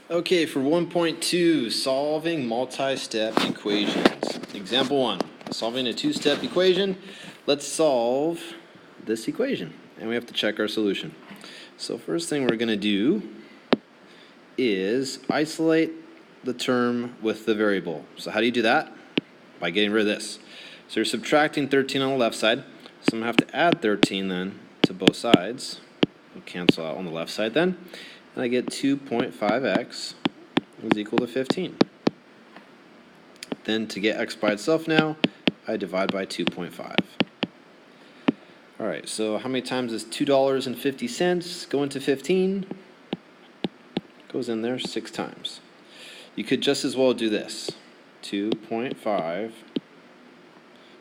Okay, for 1.2, solving multi-step equations. Example 1, solving a two-step equation. Let's solve this equation, and we have to check our solution. So first thing we're going to do is isolate the term with the variable. So how do you do that? By getting rid of this. So you're subtracting 13 on the left side, so I'm going to have to add 13 then to both sides. We'll cancel out on the left side then. And I get 2.5x is equal to 15. Then to get x by itself now, I divide by 2.5. Alright, so how many times does $2.50 go into 15? Goes in there 6 times. You could just as well do this. 2.5,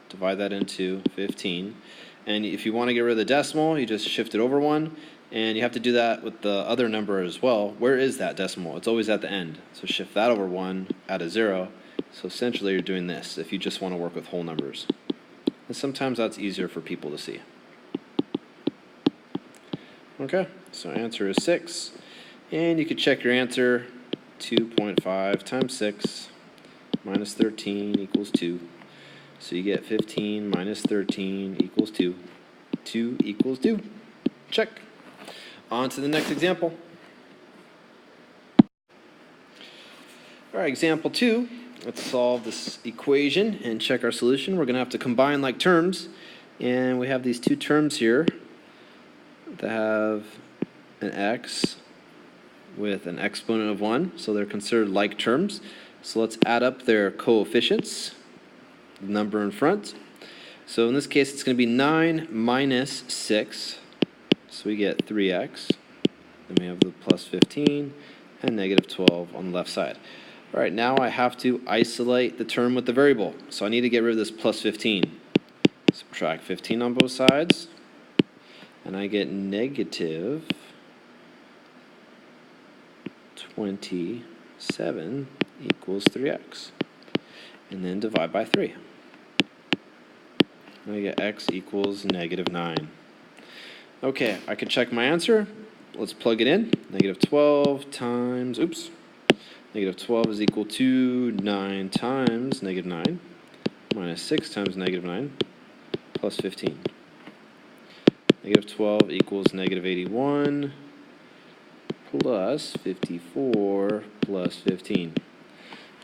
divide that into 15. And if you want to get rid of the decimal, you just shift it over 1. And you have to do that with the other number as well. Where is that decimal? It's always at the end. So shift that over 1, add a 0. So essentially you're doing this if you just want to work with whole numbers. And sometimes that's easier for people to see. Okay, so answer is 6. And you could check your answer. 2.5 times 6 minus 13 equals 2. So you get 15 minus 13 equals 2. 2 equals 2. Check. On to the next example. All right, example 2. Let's solve this equation and check our solution. We're going to have to combine like terms. And we have these two terms here that have an x with an exponent of 1. So they're considered like terms. So let's add up their coefficients, the number in front. So in this case, it's going to be 9 minus 6. So we get 3x. Then we have the plus 15 and negative 12 on the left side. All right, now I have to isolate the term with the variable. So I need to get rid of this plus 15. Subtract 15 on both sides. And I get negative 27 equals 3x. And then divide by 3. And I get x equals negative 9. Okay, I can check my answer. Let's plug it in. Negative 12 times, negative 12 is equal to 9 times negative 9 minus 6 times negative 9 plus 15. Negative 12 equals negative 81 plus 54 plus 15.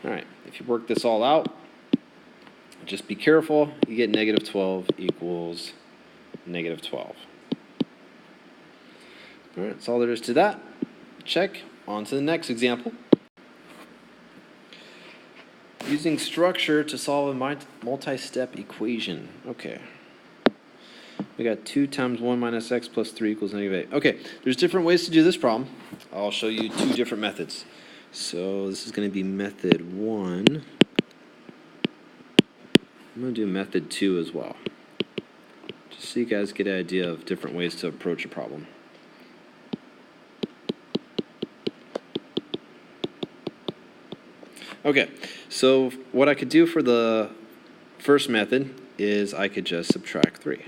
All right, if you work this all out, just be careful. You get negative 12 equals negative 12. All right, that's all there is to that. Check. On to the next example. Using structure to solve a multi-step equation. Okay. We got 2 times 1 minus x plus 3 equals negative 8. Okay, there's different ways to do this problem. I'll show you 2 different methods. So this is going to be method 1. I'm going to do method 2 as well. Just so you guys get an idea of different ways to approach a problem. Okay, so what I could do for the first method is I could just subtract 3.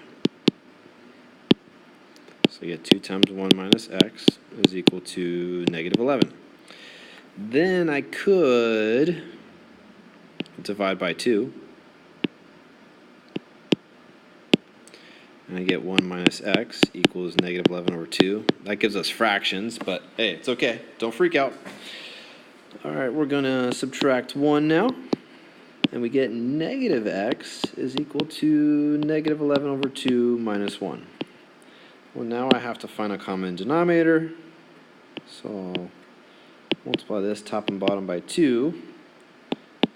So I get 2 times 1 minus x is equal to negative 11. Then I could divide by 2. And I get 1 minus x equals negative 11 over 2. That gives us fractions, but hey, it's okay. Don't freak out. All right, we're going to subtract 1 now. And we get negative x is equal to negative 11 over 2 minus 1. Well, now I have to find a common denominator. So I'll multiply this top and bottom by 2.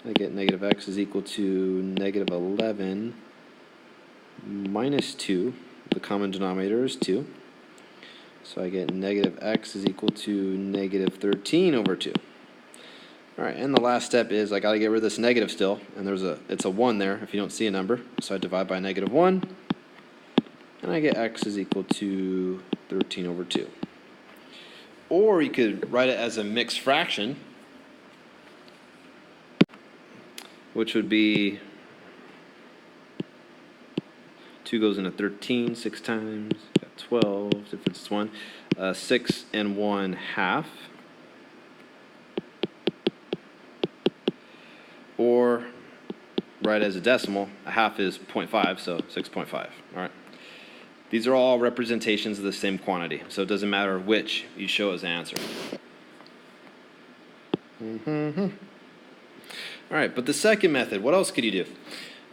I get negative x is equal to negative 11 minus 2. The common denominator is 2. So I get negative x is equal to negative 13 over 2. All right, and the last step is I got to get rid of this negative still, and it's a 1 there if you don't see a number. So I divide by negative 1, and I get x is equal to 13 over 2. Or you could write it as a mixed fraction, which would be 2 goes into 13 6 times, got 12, difference is 1. 6 and 1 half. or write as a decimal, a half is 0.5, so 6.5. All right. These are all representations of the same quantity, so it doesn't matter which you show as the answer. All right, but the second method, what else could you do?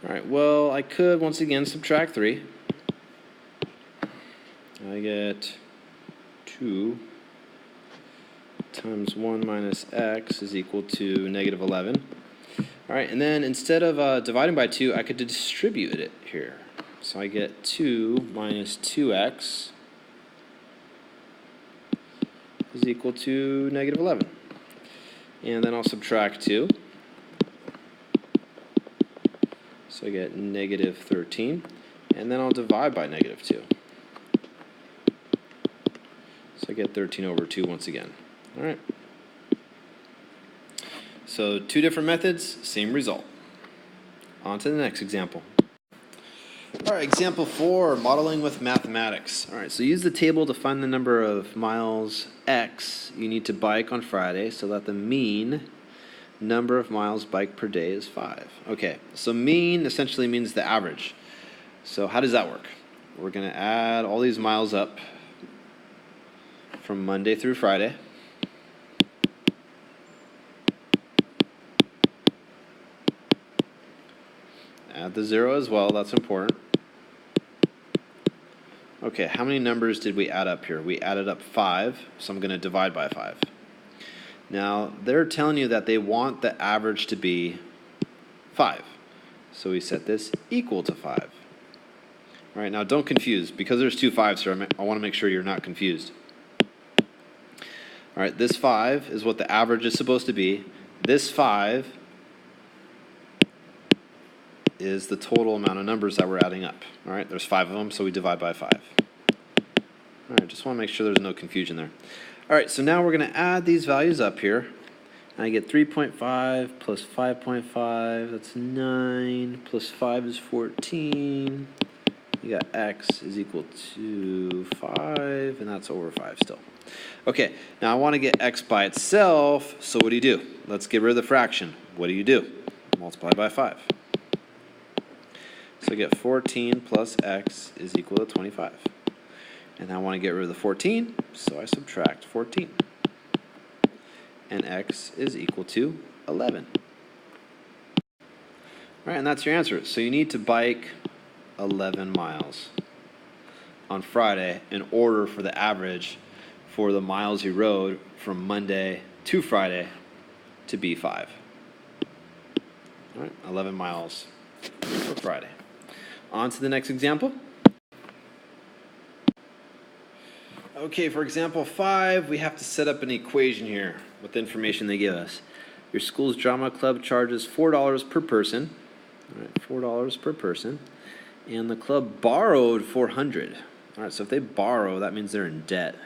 All right, well, I could once again subtract 3. I get 2 times 1 minus x is equal to negative 11. All right, and then instead of dividing by 2, I could distribute it here. So I get 2 minus 2x is equal to negative 11. And then I'll subtract 2. So I get negative 13. And then I'll divide by negative 2. So I get 13 over 2 once again. All right. So 2 different methods, same result. On to the next example. All right, example 4, modeling with mathematics. All right, so use the table to find the number of miles X you need to bike on Friday so that the mean number of miles biked per day is 5. Okay, so mean essentially means the average. So how does that work? We're going to add all these miles up from Monday through Friday. Add the 0 as well, that's important. Okay, how many numbers did we add up here? We added up 5, so I'm going to divide by 5. Now, they're telling you that they want the average to be 5. So we set this equal to 5. All right, now don't confuse. Because there's 2 5s here, I want to make sure you're not confused. All right, this 5 is what the average is supposed to be. This 5 is the total amount of numbers that we're adding up. All right, there's 5 of them, so we divide by 5. All right, just want to make sure there's no confusion there. All right, so now we're going to add these values up here. And I get 3.5 plus 5.5, that's 9, plus 5 is 14. You got x is equal to 5, and that's over 5 still. Okay, now I want to get x by itself, so what do? Let's get rid of the fraction. What do? Multiply by 5. So I get 14 plus x is equal to 25. And I want to get rid of the 14, so I subtract 14. And x is equal to 11. All right, and that's your answer. So you need to bike 11 miles on Friday in order for the average for the miles you rode from Monday to Friday to be 5. All right, 11 miles for Friday. On to the next example. Okay, for example 5, we have to set up an equation here with the information they give us. Your school's drama club charges $4 per person. All right, $4 per person. And the club borrowed $400. All right, so if they borrow, that means they're in debt.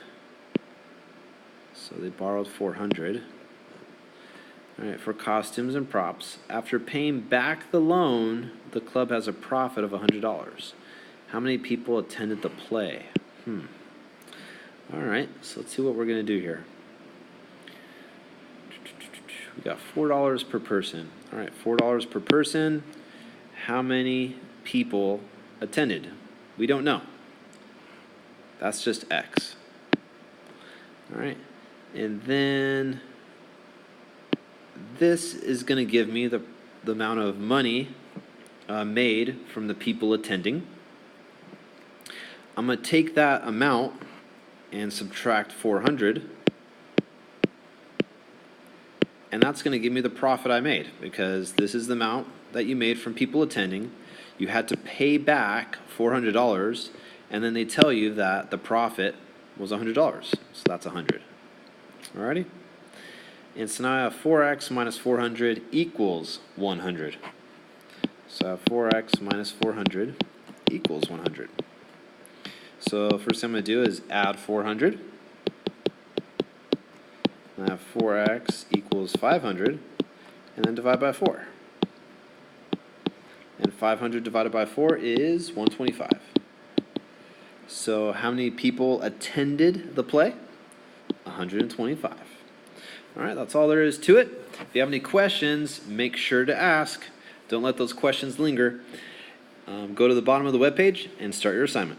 So they borrowed $400. All right, for costumes and props. After paying back the loan, the club has a profit of $100. How many people attended the play? All right, so let's see what we're going to do here. We got $4 per person. All right, $4 per person. How many people attended? We don't know. That's just X. All right, and then this is going to give me the amount of money made from the people attending. I'm going to take that amount and subtract 400. And that's going to give me the profit I made, because this is the amount that you made from people attending. You had to pay back $400, and then they tell you that the profit was $100. So that's 100. Alrighty? And so now I have 4x minus 400 equals 100. So I have 4x minus 400 equals 100. So first thing I'm going to do is add 400. I have 4x equals 500, and then divide by 4. And 500 divided by 4 is 125. So how many people attended the play? 125. All right, that's all there is to it. If you have any questions, make sure to ask. Don't let those questions linger. Go to the bottom of the webpage and start your assignment.